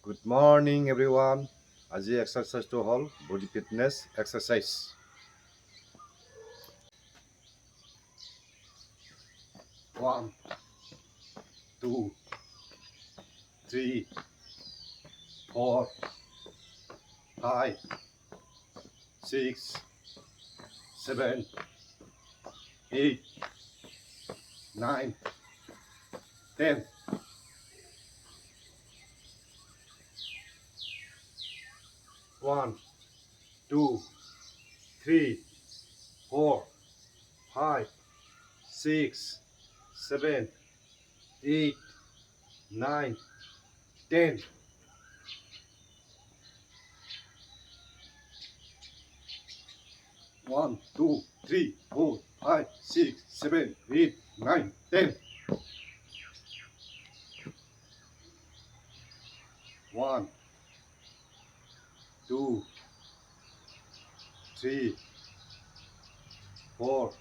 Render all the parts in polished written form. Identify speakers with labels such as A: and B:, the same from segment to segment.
A: Good morning, everyone. আজি এক্সাৰচাইজটো হ'ল body fitness exercise. 1, 2, 3, 4, 5, 6, 7, 8, 9, 10. 1, 2, 3, 4, 5, 6, 7, 8, 9, 10. 1, 2, 3, 4, 5, 6, 7, 8, 9, 10. 1, 2, 3, 4,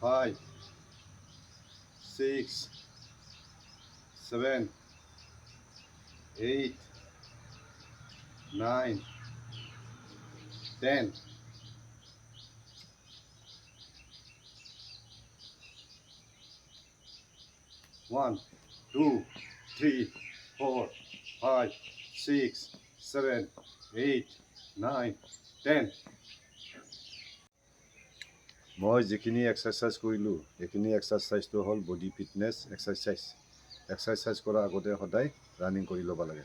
A: 5, 6, 7, 8, 9, 10. 1, 2, 3, 4, 5, 6, 7, 8, 9, 10. মই যিখিনি এক্সাৰচাইজ কৰিলোঁ সেইখিনি এক্সাৰচাইজটো হ'ল বডি ফিটনেছ এক্সাৰচাইজ কৰাৰ আগতে সদায় ৰানিং কৰি ল'ব লাগে।